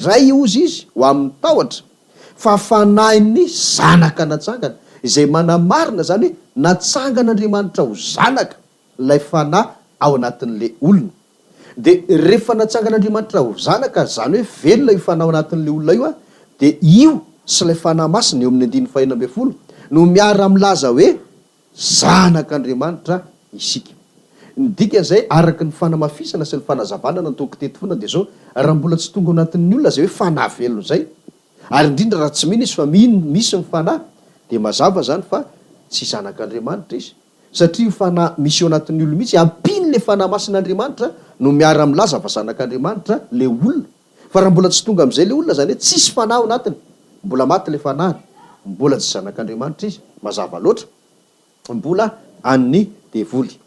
dray ozy izy ho amin'ny tahotra fa fanahin'ny zanaka natsangana izay manamarina zany hoe natsangan'Andriamanitra ho zanaka ilay fanahy ao anatin'le olona. De rehefa natsangan'Andriamanitra ho zanaka zany hoe velona io fanahy ao anatin'le olona io de io sy ilay fanahy masina eo amin'ny 140 no miara milaza hoe zanak'Andriamanitra isika. Ny dikan'izay araky ny fanamafisana sy ny fanazavana nataoko teto foana de zao raha mbola tsy tonga anatin'ny olona zay hoe fanahy velona zay, ary indrindra raha tsy mino izy fa misy ny fanahy de mazava zany fa tsy zanak'Andriamanitra izy, satria fanahy misy eo anatin'ny olona mihitsy ampiny le fanahy masin'Andriamanitra no miara milaza fa zanak'Andriamanitra le olona. Fa raha mbola tsy tonga am'izay le olona zany hoe tsisy fanahy ao anatiny, mbola maty le fanahy, mbola tsy zanak'Andriamanitra izy, mazava loatra, mbola an'ny devoly.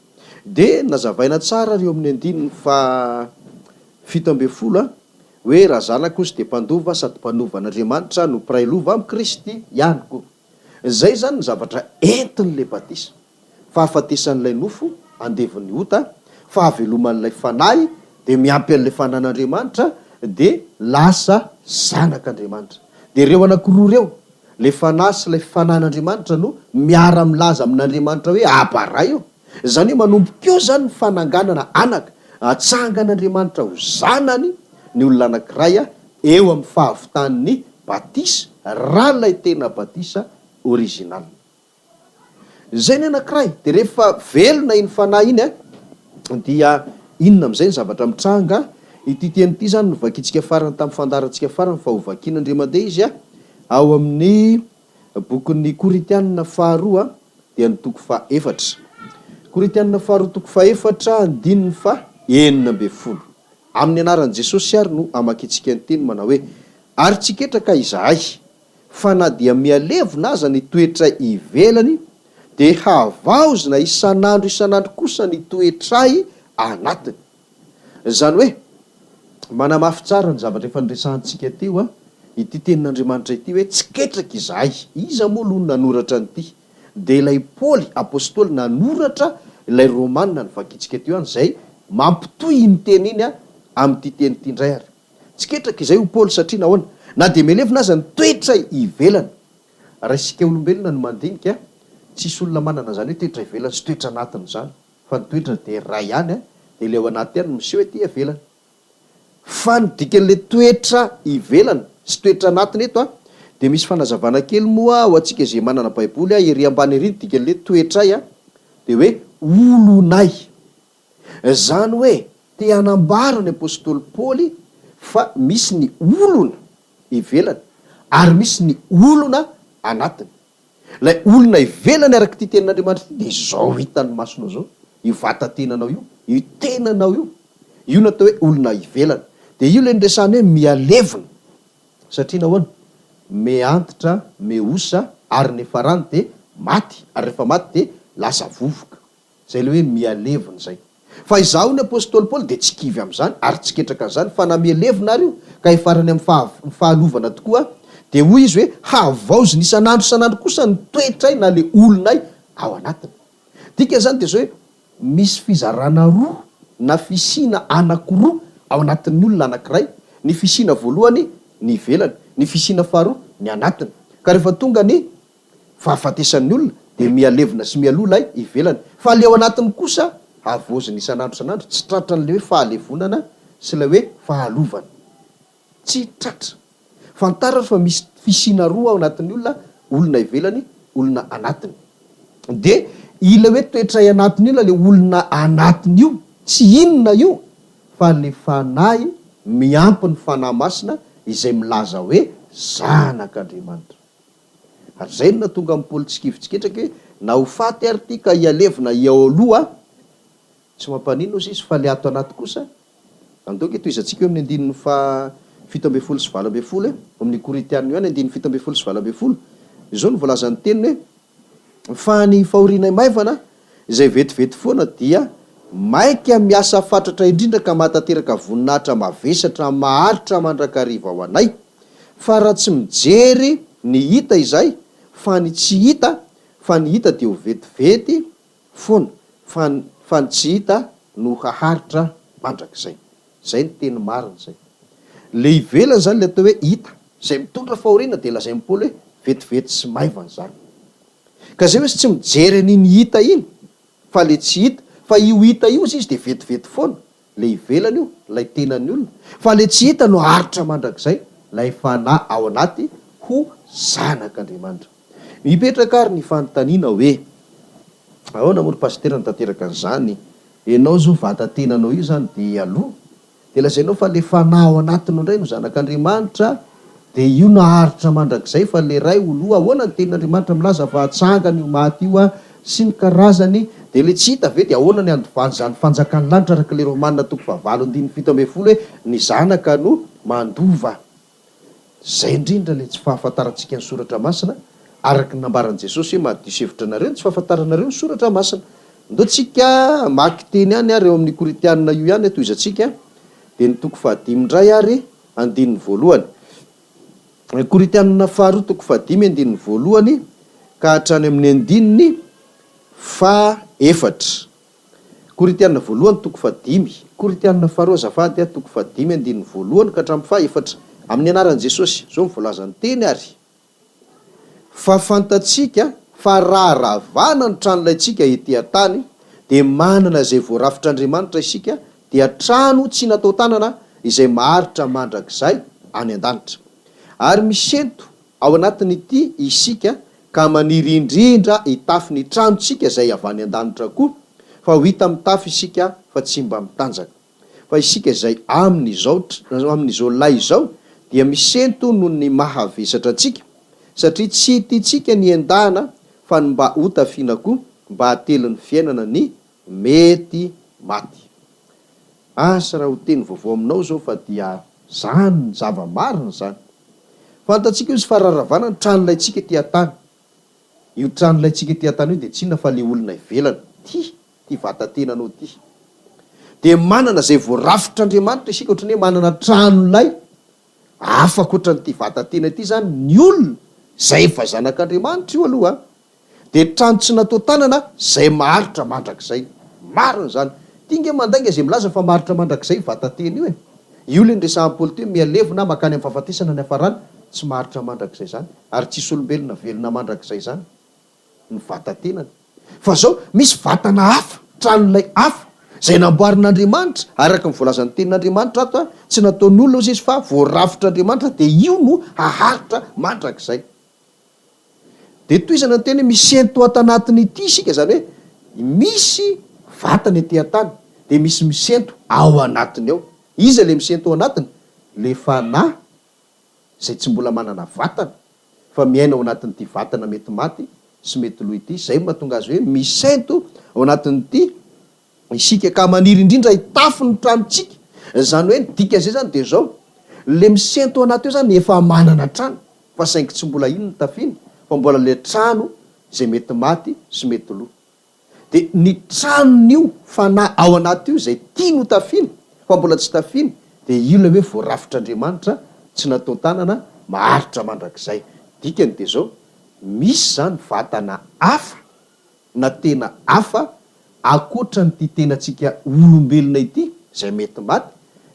De nazavaina tsara reo amin'ny 7:10 hoe raha zanaka ozy de mpandova sady mpanovan'Andriamanitra no piray lova amin'ny Kristy ihany koa. Zay zany ny zavatra entin'le batisa, fahafatesan'ilay nofo andevon'ny ota, fahaveloman'ilay fanahy de miampy an'le fanan'Andriamanitra de lasa zanak'Andriamanitra. De reo anankiroa reo, le fanahy sy ilay fanan'Andriamanitra no miara milaza amin'Andriamanitra hoe abaray eo. Zany hoe manomboka eo zany ny fananganana anaka, atsangan'Andriamanitra ho zanany ny olona anankiray eo amin'ny fahavitan'ny batisa, raha lay tena batisa original. Zay ny anankiray. De rehefa velona iny fanahy iny dia inona am'izay ny zavatra mitranga ity teny ity zany novakitsika farany tamin'ny fandarantsika farany fa ho vakian'Andriamandeha izy ao amin'ny bokin'ny Korinthianina faharoa dia ny toko fahaefatra. Korinthianina faharoa toko fahaefatra andininy fa 19. Amin'ny anaran'i Jesosy ary no amakitsika ny teny manao hoe ary tsiketraka izahay fa na dia mialevona aza ny toetra ivelany de havaozina isan'andro kosa ny toetray anatiny. Zany hoe manamafy tsara ny zavatra efa niresahantsika teo ity tenin'Andriamanitra ity hoe tsiketraka izahay. Iza moa aloha nanoratra an'ity? De ilay Paoly apôstôly nanoratra ilay Romanina nivakitsika teo any zay mampitoy iny teny iny amin'ity teny ity indray ary. Tsiketraka izay ho Paoly satria nahoana? Na de mialevona aza ny toetra ivelany. Raha isika olombelona no mandinika, tsisy olona manana zany hoe toetra ivelany sy toetra anatiny zany, fa ny toetra de ray ihany de le ao anaty ihany miseho ety ivelany. Fa ny dikan'le toetra ivelany sy toetra anatiny eto de misy fanazavana kely moa ho antsika izay manana baiboly ery ambany ery dikan'le toetray de hoe olonay. Zany hoe te hanambara ny apôstôly Paoly fa misy ny olona ivelany ary misy ny olona anatiny. Lay olona ivelany araky ty tenin'Andriamanitra de zao hitan'ny masonao zao, io vatatenanao io, io tenanao io natao hoe olona ivelany. De io le nresany hoe mialevona, satria nahoana? Meantitra, meosa ary nefa rano de maty, ary rehefa maty de lasa vovoka. Zay le hoe mialevona zay. Fa izaho ny apôstôly Paoly de tsy kivy am'zany ary tsiketraka an'izany fa na mialevona ary io ka hifarany amin'ny fahalovana tokoa de hoy izy hoe havaoziny isan'andro kosa ny toetray na le olonay ao anatiny. Dika zany de zao hoe misy fizarana roa na fisina anankiroa ao anatin'ny olona anankiray. Ny fisina voalohany ny ivelany, ny fisina faharoa ny anatiny. Ka rehefa tonga ny fahafatesan'ny olona de mialevona sy mialola ivelany. Fa le ao anatiny kosa havaoziny isan'andro tsy tratra an'le hoe fahalevonana sy le hoe fahalovana. Tsy tratra. Fantara fa misy fisina roa ao anatin'ny olona ivelany, olona anatiny. De ile hoe toetray anatiny io le olona anatiny io, tsy inona io fa le fanahy miampy ny fanahy masina izay milaza hoe zanak'Andriamanitra. Ary zay no natonga amin'ny Paoly tsikivitsiketraka hoe na ho faty ary ty ka ialevona iao aloha tsy mampanino izy fa le ato anaty kosa. Andoko eto izantsika eo amin'ny 7:10 sy 20 amin'ny Korintianina io any 7:10 sy 20. Izao no voalazan'ny teniny hoe fa ny fahorinay maivana izay vetivety foana dia maika miasa fatratra indrindra ka mahatateraka voninahitra mavesatra maharitra mandrakariva ao anay. Fa raha tsy mijery ny hita izay fa ny tsy hita, fa ny hita dia ho vetivety foana, fa ny tsy hita no haharitra mandrakizay. Zay ny teny marina zay. le ivelany zany le atao hoe hita zay mitondra fahoriana de lazay mipaoly hoe vetivety sy maivana zany ka zay hoe tsy mijery an'iny hita iny fa le tsy hita fa io hita io izy de vetivety foana le ivelany io lay tenany olona fa le tsy hita no aritra mandrakizay lay fanahy ao anaty ho zanak'Andriamanitra. Mipetraka ary ny fanontaniana hoe ahoana moa ny pastera ny tanteraka an'izany, ianao zao vatan-tenanao io zany de aloha de lazainao fa le fanahy ao anatinao indray no zanak'Andriamanitra de io naharitra mandrakizay fa le ray oloha ahoana ny tenin'Andriamanitra milaza fa hatsangany io maty io sy ny karazany de le tsy hita ve de ahoana ny andovany zany fanjakan'ny lanitra araka le Romanina 7:17 hoe ny zanaka no mandova. Zay indrindra le tsy fahafantarantsika ny soratra masina araka ny nambaran'i Jesosy hoe mahadiso hevitra nareo tsy fahafantaranareo ny soratra masina. Ndao tsika maky teny ihany ary eo amin'ny Koritianina io ihany toy izantsika de ny 5 ary andininy voalohany. Koritianina 5:5 ka hatrany amin'ny andininy 4. Koritianina 1:5, Koritianina 2 azafady 5 andininy voalohany ka hatramin'ny 4 amin'ny anaran'i Jesosy zao mivoalaza ny teny ary fa fantatsika fa raha ravana ny tranonaitsika ety an-tany de manana zay voarafitr'Andriamanitra isika dia trano tsy natao tanana izay maharitra mandrakizay any an-danitra ary misento ao anatin'ity isika ka maniry indrindra hitafy ny tranontsika izay avy any an-danitra koa fa ho hita mitafy isika fa tsy mba mitanjaka fa isika izay amin'izao lay izao dia misento noho ny mahavesatra antsika satria tsy tiantsika ny endahana fa ny mba hotafiana koa mba hatelin'ny fiainana ny mety maty. Asa raha ho teny vaovao aminao zao fa dia zany ny zava-marina zany. Fantatsika izy fa raharavana ny tranolaitsika ty an-tany. Io tranolaitsika ty an-tany io de tsy inona fa le olona ivelany ty vatantenanao ty. De manana zay voarafitr'Andriamanitra isika ohatrany hoe manana tranolay afaka ohatran'ty vatantena ty zany ny olona zay efa zanak'Andriamanitra io aloha de trano tsy natao tanana zay maharitra mandrakizay marina zany. Tinga mandainga zay milaza fa maharitra mandrakizay vatantena io io le ndresahan'ny Paoly teo mialevo na makany amin'ny fahafatesana ny hafarana tsy maharitra mandrakizay zany ary tsisy olombelona velona mandrakizay zany ny vatantenany fa zao misy vatana hafa tranolay hafa zay namboarin'Andriamanitra araka ny voalazan'ny tenin'Andriamanitra ato tsy nataon'olona ozy izy fa voarafitr'Andriamanitra de io no haharitra mandrakizay. De toy izany ny teny misento ato anatiny ity isika zany hoe misy vatana ety an-tany de misy misento ao anatiny ao. Iza le misento ao anatiny? Le fanahy zay tsy mbola manana vatana fa miaina ao anatin'ity vatana mety maty sy mety loha ity zay mahatonga azy hoe misento ao anatin'ity isika ka maniry indrindra hitafy ny tranontsika zany hoe dika zay zany de zao le misento ao anaty eo zany efa manana trano fa saingy tsy mbola ino ny tafiny fa mbola le trano zay mety maty sy mety loha de ny tranon'io fanahy ao anaty io zay tiano tafiny fa mbola tsy tafiny de io le hoe voarafitr'Andriamanitra tsy natao tanana maharitra mandrakizay. Dikany de zao misy zany vatana hafa na tena hafa akoatra ny ty tenantsika olombelona ity zay mety maty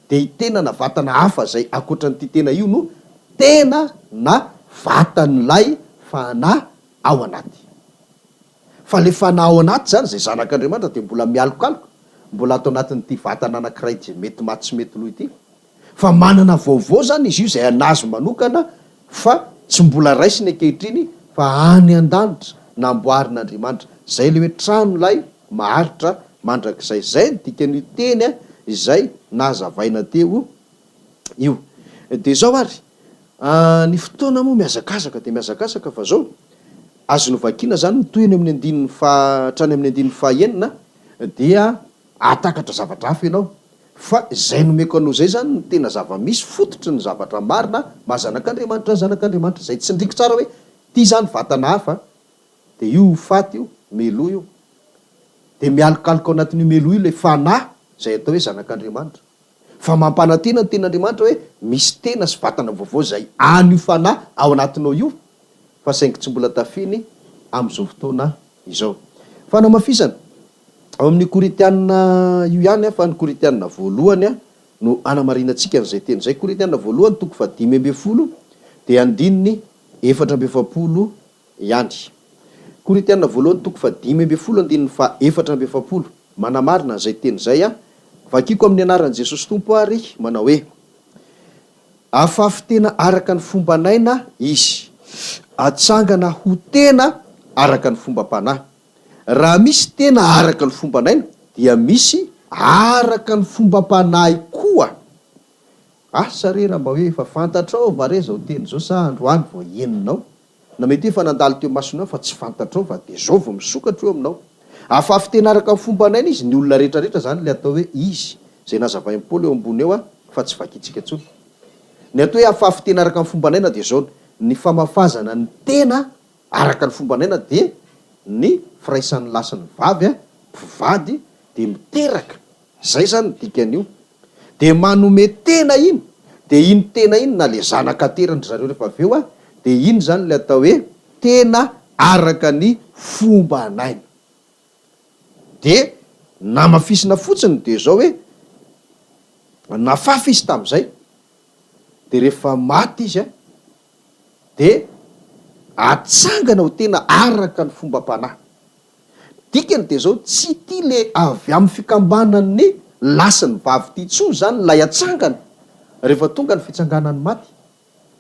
de itenana vatana hafa zay akoatra ny ty tena io no tena na vatan'lay fanahy ao anaty. Fa le fanahy ao anaty zany zay zanak'Andriamanitra de mbola mialokaloka mbola ato anatin'ity vatana anankiray zay mety maty sy mety loha ity fa manana vaovao zany izy io zay anazy manokana fa tsy mbola raisiny ankehitriny fa any an-danitra namboarin'Andriamanitra zay le hoe tranolay maharitra mandrakizay. Zay ny dikany teny izay nazavaina teo io. De zao ary ny fotoana moa miazakazaka de miazakazaka fa zao azo novakiana zany toy amin'ny andininy hatrany amin'ny andininy 9 dia atakatra zavatra hafa ianao fa zay nomeko anao zay zany ny tena zava-misy fototry ny zavatra marina mazanak'Andriamanitra ny zanak'Andriamanitra zay tsy ndriky tsara hoe ty zany vatana hafa de io faty io melo io de mialokaloka ao anatin'io melo io le fanahy zay atao hoe zanak'Andriamanitra fa mampanantena ny ten'Andriamanitra hoe misy tena sy vatana vaovao zay anio fanahy ao anatinao io fa saingy tsy mbola tafiny am'izao fotoana izao. Fanamafisana ao amin'ny Koritianina io ihany fa ny Koritianina voalohany no anamarinantsika n'izay teny zay. Korinthiana voalohany toko fa 5:20 dia andininy 4:20 ihany. Korinthiana voalohany toko fa 5:20 andininy fa 4:20 manamarina zay teny zay a. Vakiko amin'ny anaran'i Jesosy Tompo ary manao hoe afafy tena araka ny fombanaina izy, atsangana ho tena araka ny fomba-panahy. Raha misy tena araka ny fombanaina dia misy araka ny fomba-panahy koa. Sarera mba hoe efa fantatrao mare zao teny zao sa androany vao eninao, na mety efa nandalo teo masonao fa tsy fantatrao fa de zao vao misokatra eo aminao. Afafy tena araka ny fombanaina izy, ny olona rehetrarehetra zany le atao hoe izy, zay nazavain'i Paoly eo ambony eo fa tsy vakitsika intsony. Ny atao hoe afafy tena araka ny fombanaina de zao ny famafazana ny tena araka ny fombanaina de ny firaisan'ny lasan'ny vavy mpivady de miteraka. Zay zany ny dikan'io. De manome tena iny, de iny tena iny na le zanaka terandry zareo rehefa avy eo de iny zany le atao hoe tena araka ny fombanaina. De namafisina fotsiny de zao hoe nafafy izy tam'izay, de rehefa maty izy de atsangana ho tena araka ny fomba-panahy. Dikany de zao tsy ty le avy amin'ny fikambanan'ny lasan'ny vavy ty tsony zany lay atsangana rehefa tonga ny fitsanganan'ny maty,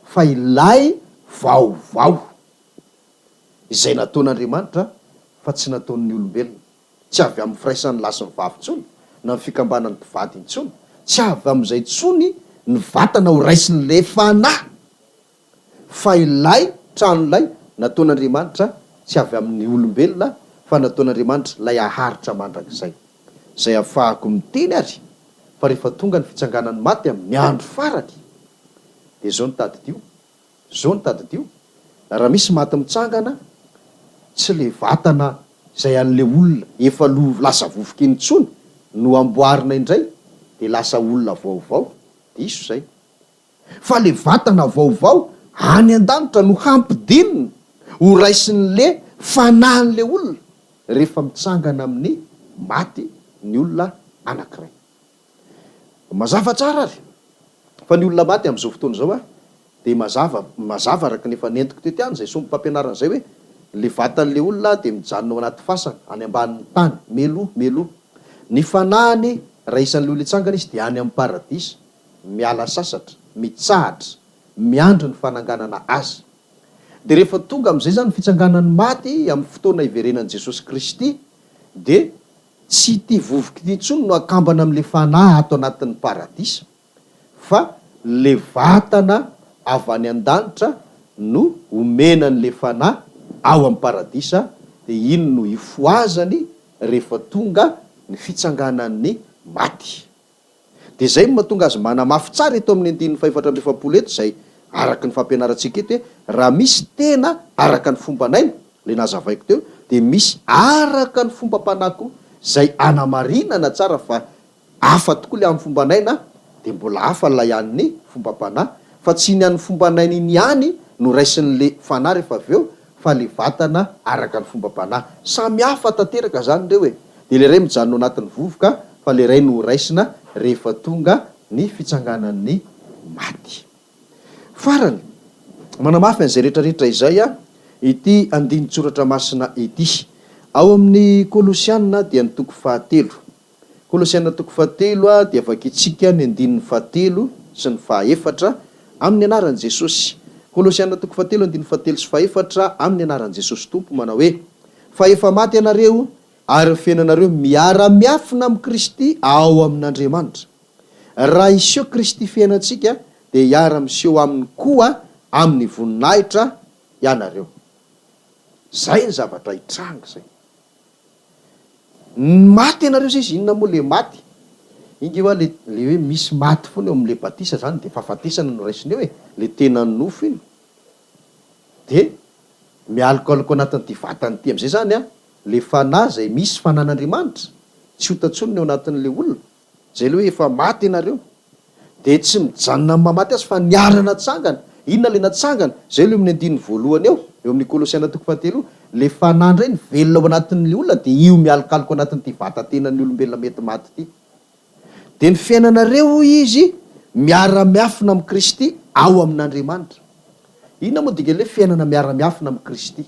fa ilay vaovao izay nataon'Andriamanitra fa tsy nataon'ny olombelona. Tsy avy amin'ny firaisan'ny lasan'ny vavy tsony na ny fikambanan'ny mpivady intsony, tsy avy amin'izay tsony ny vatana ho raisin'le fanahy, fa ilay tranolay nataon'Andriamanitra tsy avy amin'ny olombelona fa nataon'Andriamanitra lay aharitra mandrakizay. Zay ahafahako miteny ary fa rehefa tonga ny fitsanganan'ny maty amin'ny andro farany de zao ny tadidio, zao ny tadidio. Raha misy maty mitsangana, tsy le vatana zay an'le olona efa lasa vovoka iny tsony no amboarina indray de lasa olona vaovao, diso zay. Fa le vatana vaovao any an-danitra no hampidinina ho raisin'le fanahin'le olona rehefa mitsangana amin'ny maty ny olona anankiray. Mazava tsara ary fa ny olona maty amin'izao fotoana zao de mazava araka nefa nentiko tety any zay sombo mpampianarana zay hoe le vatan'le olona de mijanona ao anaty fasana any ambanin'ny tany meloha. Ny fanahiny raisan'le olona itsangana izy de any amin'ny paradisa, miala sasatra, mitsahatra, miandro ny fananganana azy. De rehefa tonga amin'izay zany fitsanganan'ny maty amin'ny fotoana iverenan'i Jesosy Kristy de tsy ty vovoky ty tsony no akambana amin'le fanahy ato anatin'ny paradisa, fa le vatana avy any an-danitra no omenan'le fanahy ao amin'ny paradisa, de iny no ifoazany rehefa tonga ny fitsanganan'ny maty. De zay mahatonga azy manamafy tsara eto amin'ny andininy 4:20 eto zay araky ny fampianarantsika eto hoe raha misy tena araka ny fombanaina le nazavaiko teo de misy araka ny fomba-panako zay anamarinana tsara fa hafa tokoa le amin'ny fombanaina de mbola hafa lay an'ny fomba-panahy, fa tsy ny an'ny fombanaina iny ihany no raisin'le fanahy rehefa avy eo, fa le vatana araka ny fomba-panahy. Samy hafa tanteraka zany reo de le ray mijanona anatin'ny vovoka fa le ray no raisina rehefa tonga ny fitsanganan'ny maty. Farany manamafy an'izay rehetrarehetra izay ity andiny tsoratra masina ity ao amin'ny Kolosianina dia ny toko 7. Kolosianina toko 7 dia vakitsika ny andininy 7 sy ny 4 amin'ny anaran'i Jesosy. Kolosianina toko 7 andininy 7 sy 4 amin'ny anaran'i Jesosy Tompo manao hoe fa efa maty ianareo ary ny fiainanareo miara-miafina amin'ny Kristy ao amin'Andriamanitra. Raha iseho Kristy fiainantsika de hiara-miseho aminy koa amin'ny voninahitra ianareo. Zay ny zavatra hitranga zay. Maty ianareo zay izy, inona moa le maty? Ingy hoa le hoe misy maty foana eo amin'le batisa zany de fahafatesana no raisiny hoe le tena nofo iny de mialokaloka anatin'ity vatany ty am'izay zany le fanahy zay misy fanan'Andriamanitra tsy ho tatsonony eo anatin'le olona zay le hoe efa maty ianareo de tsy mijanona mamaty azy fa niarana tsangana. Inona le natsangana? Zay le amin'ny andininy voalohany eo amin'ny Kolosiana toko 7 le fanahy indray ny velona ao anatin'le olona de io mialokaloka anatin'ity vata tenan'ny olombelona mety maty ty. dia ny fiainanareo izy miara-miafina amin'ny Kristy ao amin'Andriamanitra. Inona moa dika le fiainana miara-miafina amin'ny Kristy?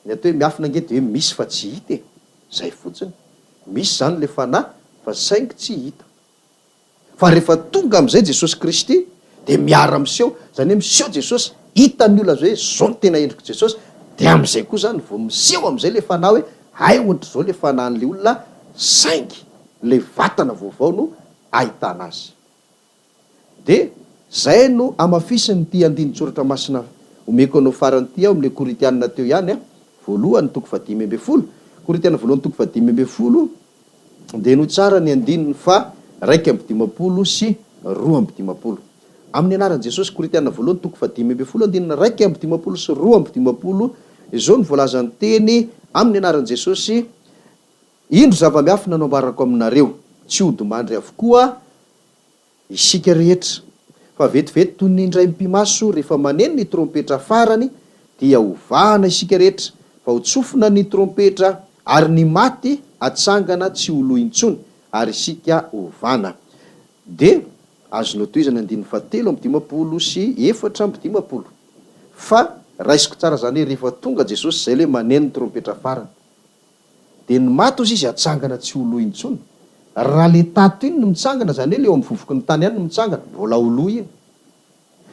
Ny atao hoe miafina nge dia hoe misy fa tsy hita e. Zay fotsiny. Misy zany le fanahy fa saingy tsy hita. Fa rehefa tonga amin'izay Jesosy Kristy dia miara miseho, zany hoe miseho Jesosy, hitan'ny olona zao hoe zao no tena endriko Jesosy, dia amin'izay koa zany vao miseho amin'izay le fanahy hoe hay ohatra zao le fanahin'le olona, saingy le vatana vaovao no ahitana azy. Dia zay no amafisiny ty andinin-tsoratra masina omeko anao farany ty ao amin'le Koritianina teo ihany, voalohany 5:10, Koritianina voalohany 5:10, dia no tsara ny andininy fa 2:20 sy 2:20. Amin'ny anaran'i Jesosy, Koritianina voalohany 5:10, andinina 2:20 sy 2:20, izao ny voalazany teny amin'ny anaran'i Jesosy: indro zava-miafina no ambarako aminareo, tsy hodimandry avokoa isika rehetra, fa vetivety toy ny indray mpimaso rehefa maneno ny trompetra farany, dia hovahana isika rehetra, fa ho tsofina ny trompetra ary ny maty atsangana tsy ho lo intsony, ary isika hovahana. Dia azonao tohizana andininy 7:20 sy 4:20. Fa raisiko tsara zany hoe rehefa tonga Jesosy zay le maneno ny trompetra farany, dia ny maty ozy izy atsangana tsy ho lo intsony. Raha le tato iny no mitsangana, zany hoe le eo amin'ny vovoky ny tany ihany no mitsangana, mbola ho lo iny.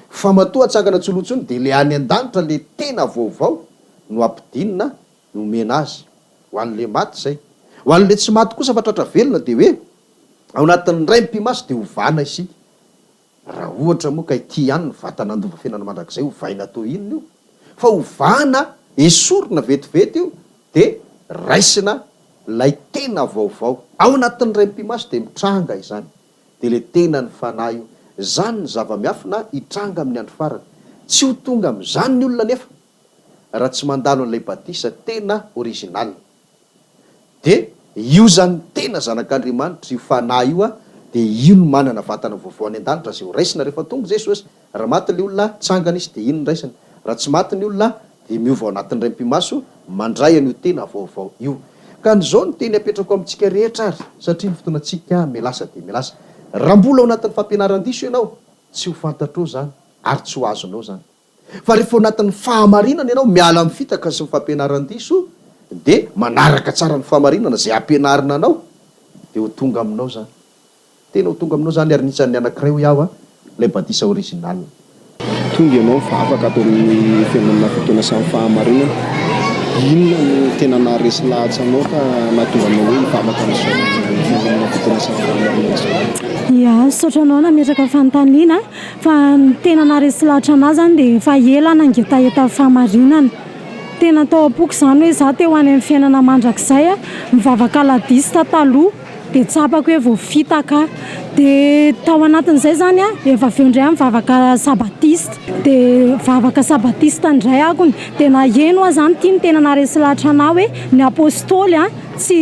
Fa matoa atsangana tsy ho lo intsony, dia le any an-danitra le tena vaovao no ampidinina no mena azy ho an'le maty zay. Ho an'le tsy maty kosa fa tratra velona dia hoe ao anatin'ny ray mpimaso dia hovana isika. Raha ohatra moa ka ity ihany ny vatana andova fiainana mandrakizay hovaina tao inona io, fa hovana esorina vetivety io, dia raisina lay tena vaovao ao anatin'ny ray mpimaso, dia mitranga izany. Dia le tena ny fanahy io, zany ny zava-miafina hitranga amin'ny andro farany. Tsy ho tonga amin'izany ny olona nefa raha tsy mandalo an'ilay batisa tena original. Dia io zany tena zanak'Andriamanitra io fanahy io, dia io no manana vatana vaovao any an-danitra zay ho raisina rehefa tonga Jesosy. Raha maty le olona tsangana izy dia ino ny raisina, raha tsy maty ny olona dia miova ao anatin'ny ray mpimaso mandray an'io tena vaovao io. Ka an'izao no teny apetrako amintsika rehetra ary, satria ny fotoanantsika mialasa dia mialasa. Raha mbola ao anatin'ny fampianaran-diso ianao, tsy ho fantatrao zany ary tsy ho azonao zany. Fa rehefa ao anatin'ny fahamarinana ianao miala amin'ny fitaka sy ny fampianaran-diso, dia manaraka tsara ny fahamarinana zay ampianarina anao, dia ho tonga aminao zany. Tena ho tonga aminao zany ary nisan'ny anankiray ho iaho ilay batisa original. Tonga ianao fa afaka ataon'ny fiainana fotoana samy fahamarinana, inona no tena naharesy lahatra anao ka nahatonga anao hoe mivavaka amin'izao fiainana fotoana samy fahamarinana? Ya, saotra anao nametraka fanontaniana, fa ny tena naharesy lahatra anahy zany dia efa ela nangetaheta fahamarinana. Tena tao am-poko zany hoe za teo any amin'ny fiainana mandrakizay mivavaka ladista taloha, dia tsapako hoe vao fitaka, dia tao anatin'izay zany efa avy eo indray mivavaka sabatista, dia vavaka sabatista indray akony, dia naheno aho zany ity ny tena naharesy lahatra anahy hoe ny apôstôly tsy